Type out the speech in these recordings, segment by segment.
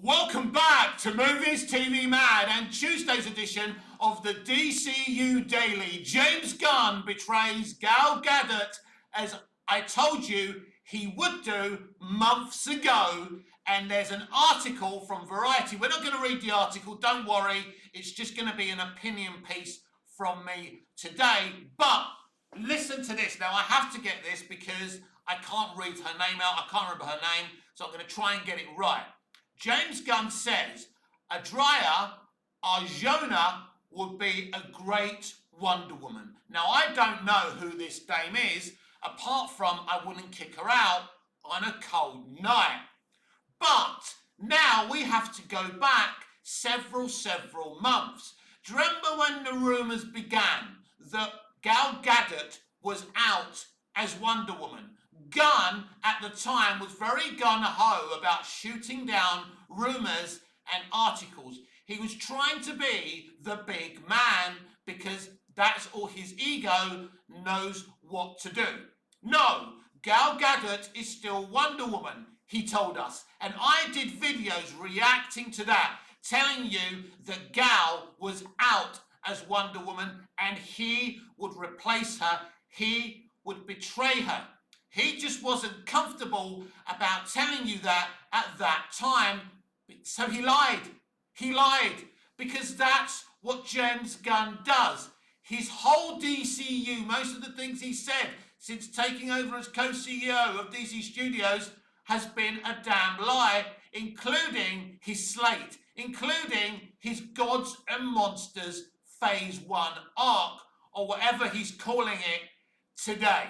Welcome back to Movies TV Mad and Tuesday's edition of the DCU Daily. James Gunn betrays Gal Gadot as I told you he would do months ago. And there's an article from Variety. We're not going to read the article, don't worry. It's just going to be an opinion piece from me today. But listen to this. Now, I have to get this because I can't read her name out. I can't remember her name. So I'm going to try and get it right. James Gunn says, Adria Arjona would be a great Wonder Woman. Now, I don't know who this dame is, apart from I wouldn't kick her out on a cold night. But now we have to go back several months. Do you remember when the rumours began that Gal Gadot was out as Wonder Woman? Gunn, at the time, was very gung-ho about shooting down rumours and articles. He was trying to be the big man because that's all his ego knows what to do. No, Gal Gadot is still Wonder Woman, he told us. And I did videos reacting to that, telling you that Gal was out as Wonder Woman and he would replace her, he would betray her. He just wasn't comfortable about telling you that at that time, so he lied. He lied because that's what James Gunn does. His whole DCU, most of the things he said since taking over as co-CEO of DC Studios has been a damn lie, including his slate, including his Gods and Monsters Phase 1 arc, or whatever he's calling it today.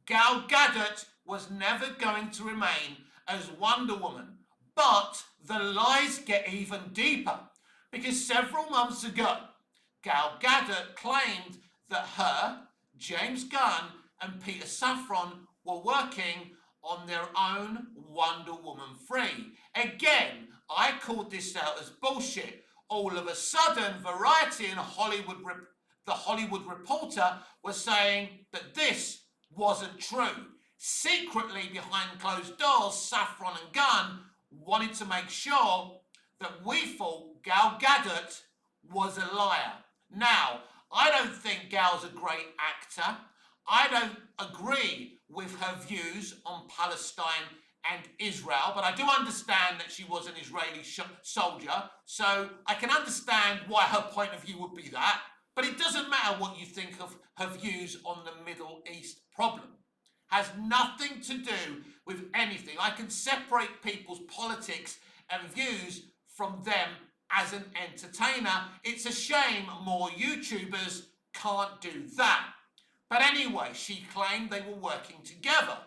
Gal Gadot was never going to remain as Wonder Woman. But the lies get even deeper because several months ago, Gal Gadot claimed that her, James Gunn, and Peter Safran were working on their own Wonder Woman 3. Again, I called this out as bullshit. All of a sudden, Variety and the Hollywood Reporter was saying that this wasn't true. Secretly, behind closed doors, Safran and Gunn wanted to make sure that we thought Gal Gadot was a liar. Now, I don't think Gal's a great actor. I don't agree with her views on Palestine and Israel, but I do understand that she was an Israeli soldier, so I can understand why her point of view would be that. But it doesn't matter what you think of her views on the Middle East problem. Has nothing to do with anything. I can separate people's politics and views from them as an entertainer. It's a shame more YouTubers can't do that. But anyway, she claimed they were working together.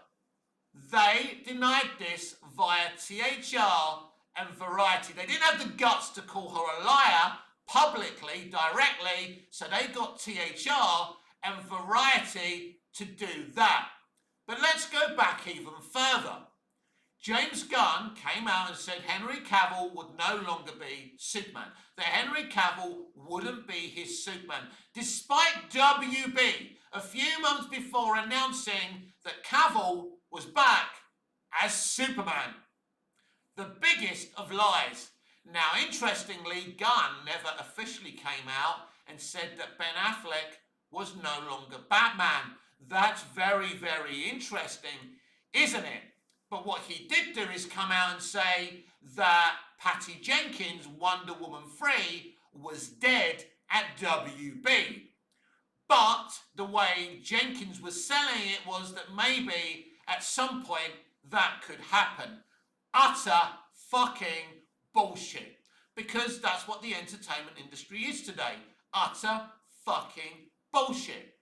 They denied this via THR and Variety. They didn't have the guts to call her a liar publicly, directly, so they got THR and Variety to do that. But let's go back even further. James Gunn came out and said Henry Cavill would no longer be Superman, that Henry Cavill wouldn't be his Superman, despite WB a few months before announcing that Cavill was back as Superman. The biggest of lies. Now, interestingly, Gunn never officially came out and said that Ben Affleck was no longer Batman. That's very interesting, isn't it? But what he did do is come out and say that Patty Jenkins' Wonder Woman 3 was dead at WB. But the way Jenkins was selling it was that maybe at some point that could happen. Utter fucking bullshit. Because that's what the entertainment industry is today. Utter fucking bullshit.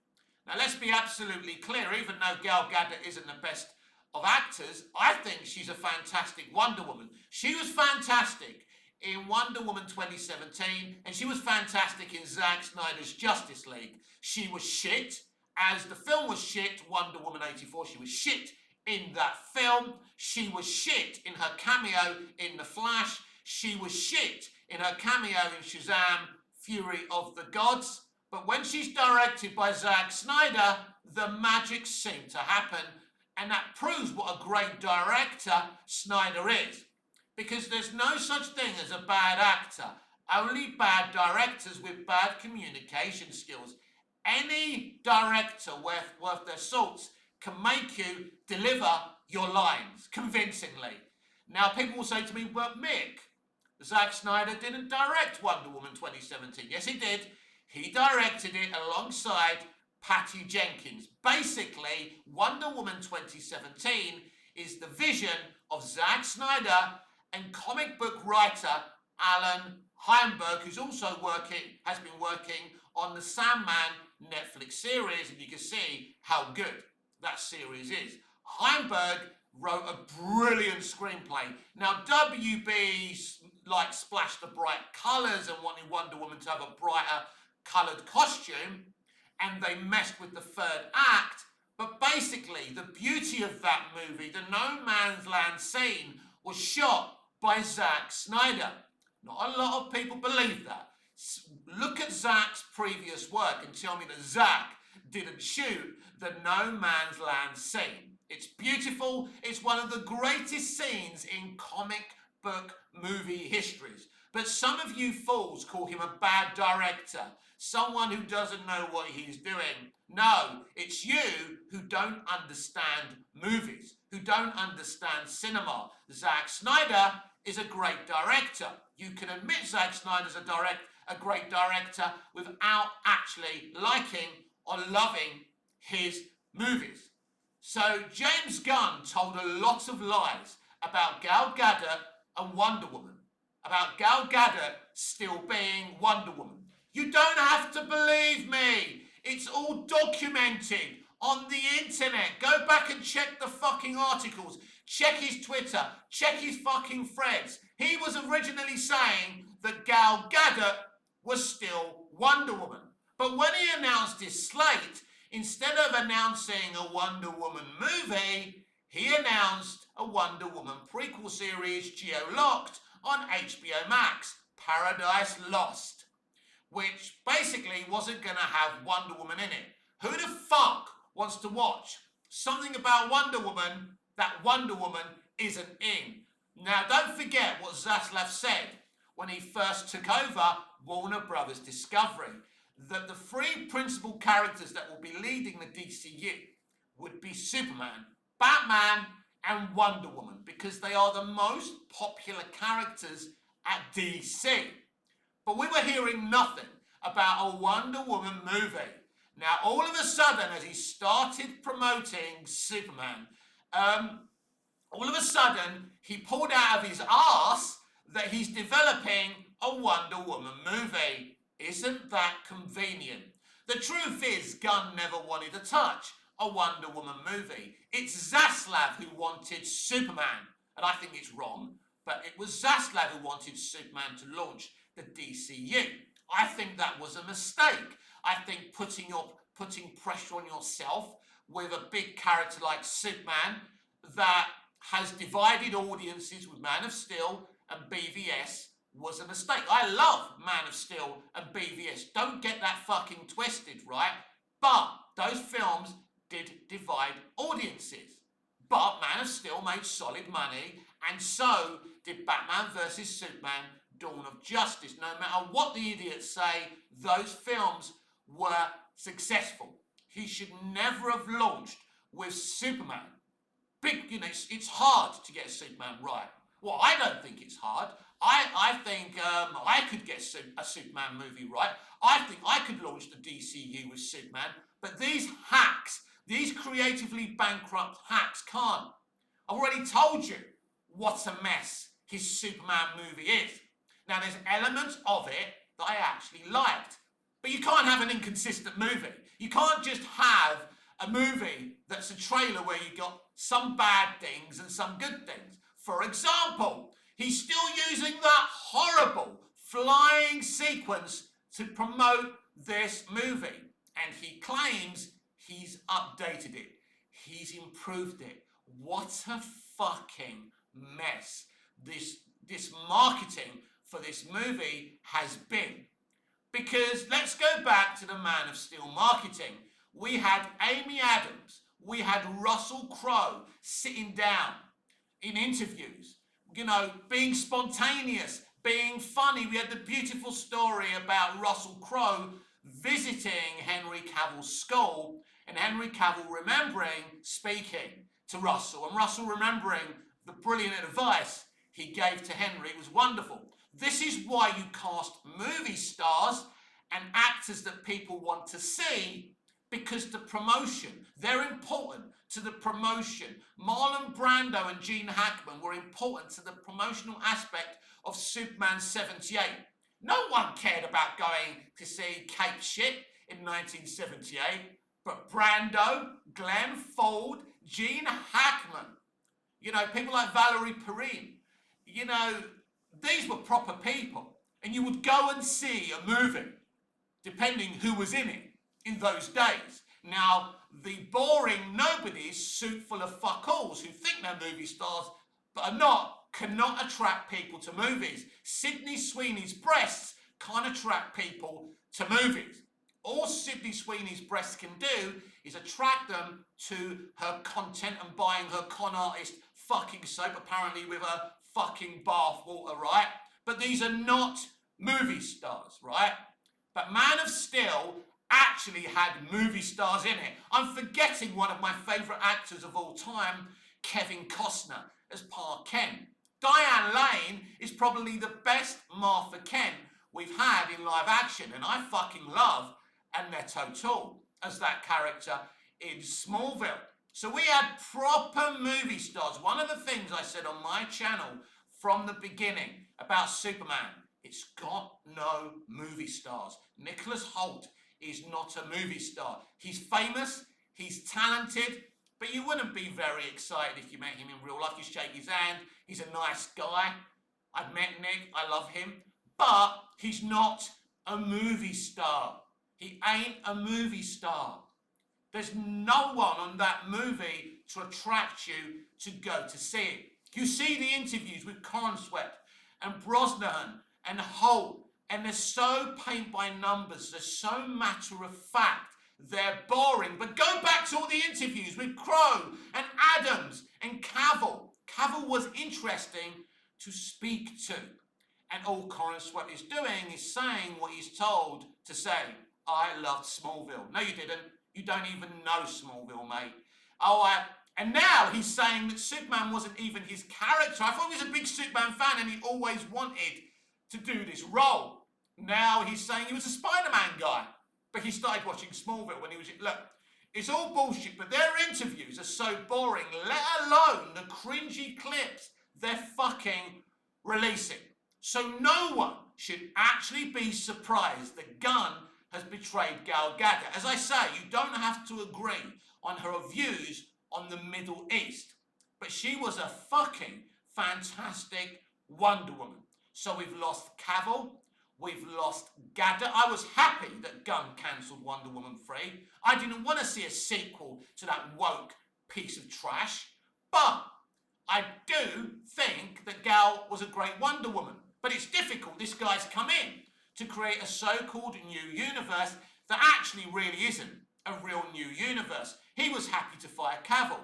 Now let's be absolutely clear, even though Gal Gadot isn't the best of actors, I think she's a fantastic Wonder Woman. She was fantastic in Wonder Woman 2017, and she was fantastic in Zack Snyder's Justice League. She was shit, as the film was shit, Wonder Woman 84, she was shit in that film. She was shit in her cameo in The Flash. She was shit in her cameo in Shazam, Fury of the Gods. But when she's directed by Zack Snyder, the magic seemed to happen. And that proves what a great director Snyder is. Because there's no such thing as a bad actor, only bad directors with bad communication skills. Any director worth their salts can make you deliver your lines convincingly. Now, people will say to me, but Mick, Zack Snyder didn't direct Wonder Woman 2017. Yes, he did. He directed it alongside Patty Jenkins. Basically, Wonder Woman 2017 is the vision of Zack Snyder and comic book writer Alan Heinberg, who's also has been working on the Sandman Netflix series, and you can see how good that series is. Heinberg wrote a brilliant screenplay. Now, WB splashed the bright colours and wanted Wonder Woman to have a brighter coloured costume, and they messed with the third act. But basically, the beauty of that movie, the No Man's Land scene, was shot by Zack Snyder. Not a lot of people believe that. Look at Zack's previous work and tell me that Zack didn't shoot the No Man's Land scene. It's beautiful. It's one of the greatest scenes in comic book movie histories. But some of you fools call him a bad director, someone who doesn't know what he's doing. No, it's you who don't understand movies, who don't understand cinema. Zack Snyder is a great director. You can admit Zack Snyder's a great director without actually liking or loving his movies. So James Gunn told a lot of lies about Gal Gadot and Wonder Woman, about Gal Gadot still being Wonder Woman. You don't have to believe me. It's all documented on the internet. Go back and check the fucking articles. Check his Twitter. Check his fucking threads. He was originally saying that Gal Gadot was still Wonder Woman. But when he announced his slate, instead of announcing a Wonder Woman movie, he announced a Wonder Woman prequel series geo-locked on HBO Max, Paradise Lost, which basically wasn't going to have Wonder Woman in it. Who the fuck wants to watch something about Wonder Woman that Wonder Woman isn't in? Now, don't forget what Zaslav said when he first took over Warner Brothers Discovery, that the three principal characters that will be leading the DCU would be Superman, Batman, and Wonder Woman, because they are the most popular characters at DC. But we were hearing nothing about a Wonder Woman movie. Now, all of a sudden, as he started promoting Superman, all of a sudden, he pulled out of his arse that he's developing a Wonder Woman movie. Isn't that convenient? The truth is, Gunn never wanted to touch a Wonder Woman movie. It's Zaslav who wanted Superman, and I think it's wrong, but it was Zaslav who wanted Superman to launch the DCU. I think that was a mistake. I think putting pressure on yourself with a big character like Superman that has divided audiences with Man of Steel and BVS was a mistake. I love Man of Steel and BVS. Don't get that fucking twisted, right? But those films did divide audiences. But Man of Steel made solid money, and so did Batman vs Superman, Dawn of Justice. No matter what the idiots say, those films were successful. He should never have launched with Superman. It's hard to get Superman right. Well, I don't think it's hard. I think I could get a Superman movie right. I think I could launch the DCU with Superman. But these hacks, these creatively bankrupt hacks can't. I've already told you what a mess his Superman movie is. Now, there's elements of it that I actually liked. But you can't have an inconsistent movie. You can't just have a movie that's a trailer where you got some bad things and some good things. For example, he's still using that horrible flying sequence to promote this movie. And he claims he's updated it. He's improved it. What a fucking mess this marketing for this movie has been. Because let's go back to the Man of Steel marketing. We had Amy Adams, we had Russell Crowe sitting down in interviews being spontaneous, being funny. We had the beautiful story about Russell Crowe visiting Henry Cavill's school, and Henry Cavill remembering speaking to Russell, and Russell remembering the brilliant advice he gave to Henry. It was wonderful. This is why you cast movie stars and actors that people want to see, because the promotion, they're important to the promotion. Marlon Brando and Gene Hackman were important to the promotional aspect of Superman 78. No one cared about going to see Cape Shit in 1978, but Brando, Glenn Ford, Gene Hackman, people like Valerie Perrine, these were proper people. And you would go and see a movie, depending who was in it in those days. Now, the boring nobodies, suit full of fuck-alls who think they're movie stars but are not, cannot attract people to movies. Sydney Sweeney's breasts can't attract people to movies. All Sydney Sweeney's breasts can do is attract them to her content and buying her con artist fucking soap, apparently with a fucking bath water, right? But these are not movie stars, right? But Man of Steel actually had movie stars in it. I'm forgetting one of my favourite actors of all time, Kevin Costner, as Pa Kent. Diane Lane is probably the best Martha Kent we've had in live action, and I fucking love Annette O'Toole as that character in Smallville. So we had proper movie stars. One of the things I said on my channel from the beginning about Superman, it's got no movie stars. Nicholas Hoult is not a movie star. He's famous, he's talented, but you wouldn't be very excited if you met him in real life. You shake his hand, he's a nice guy. I've met Nick, I love him, but he's not a movie star. He ain't a movie star. There's no one on that movie to attract you to go to see it. You see the interviews with Cornsweet and Brosnahan and Holt, and they're so paint by numbers, they're so matter of fact, they're boring. But go back to all the interviews with Crowe and Adams and Cavill. Cavill was interesting to speak to. And all Cornsweet is doing is saying what he's told to say. I loved Smallville. No, you didn't. You don't even know Smallville, mate. And now he's saying that Superman wasn't even his character. I thought he was a big Superman fan and he always wanted to do this role. Now he's saying he was a Spider-Man guy, but he started watching Smallville when he was... Look, it's all bullshit, but their interviews are so boring, let alone the cringy clips they're fucking releasing. So no one should actually be surprised that Gunn has betrayed Gal Gadot. As I say, you don't have to agree on her views on the Middle East, but she was a fucking fantastic Wonder Woman. So we've lost Cavill, we've lost Gadot. I was happy that Gunn cancelled Wonder Woman 3. I didn't want to see a sequel to that woke piece of trash, but I do think that Gal was a great Wonder Woman. But it's difficult. This guy's come in to create a so-called new universe that actually really isn't a real new universe. He was happy to fire Cavill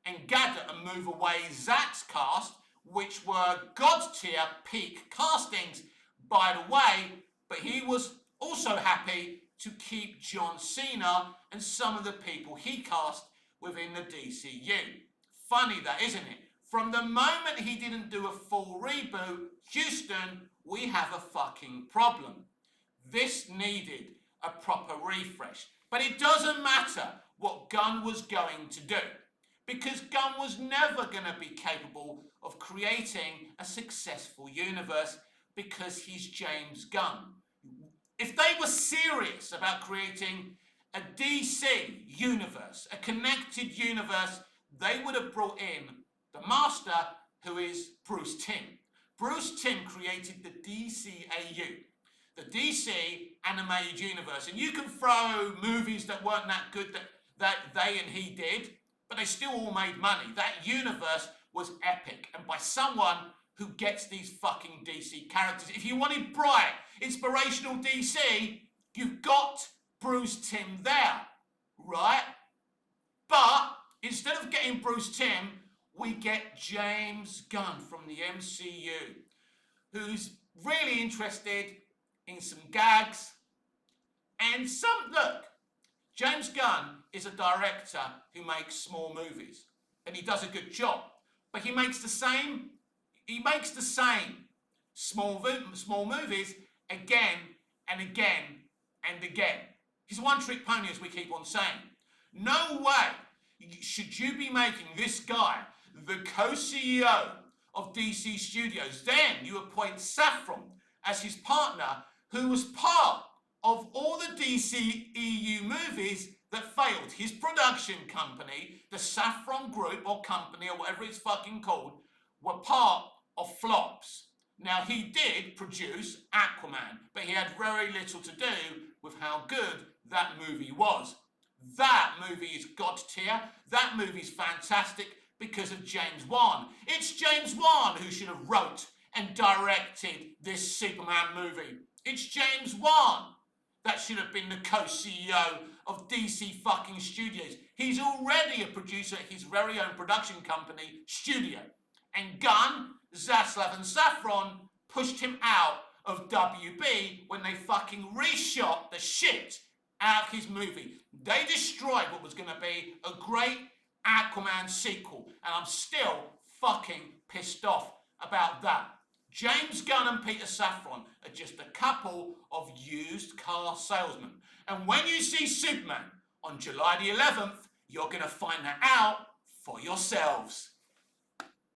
and Gadot and move away Zack's cast, which were God-tier peak castings, by the way, but he was also happy to keep John Cena and some of the people he cast within the DCU. Funny that, isn't it? From the moment he didn't do a full reboot, Houston, we have a fucking problem. This needed a proper refresh. But it doesn't matter what Gunn was going to do, because Gunn was never going to be capable of creating a successful universe, because he's James Gunn. If they were serious about creating a DC universe, a connected universe, they would have brought in the master, who is Bruce Timm. Bruce Timm created the DCAU, the DC animated universe. And you can throw movies that weren't that good that they and he did, but they still all made money. That universe was epic, and by someone who gets these fucking DC characters. If you wanted bright, inspirational DC, you've got Bruce Timm there, right? But instead of getting Bruce Timm, we get James Gunn from the MCU, who's really interested in some gags and some, look, James Gunn is a director who makes small movies, and he does a good job, but he makes the same small movies again and again and again. He's a one-trick pony, as we keep on saying. No way should you be making this guy the co-CEO of DC Studios. Then you appoint Safran as his partner, who was part of all the DCEU movies that failed. His production company, the Safran Group or company or whatever it's fucking called, were part of flops. Now, he did produce Aquaman, but he had very little to do with how good that movie was. That movie is God tier. That movie is fantastic because of James Wan. It's James Wan who should have wrote and directed this Superman movie. It's James Wan that should have been the co-CEO of DC fucking Studios. He's already a producer at his very own production company, Studio. And Gunn, Zaslav and Safran pushed him out of WB when they fucking reshot the shit out of his movie. They destroyed what was going to be a great Aquaman sequel, and I'm still fucking pissed off about that. James Gunn and Peter Safran are just a couple of used car salesmen. And when you see Superman on July the 11th, you're going to find that out for yourselves.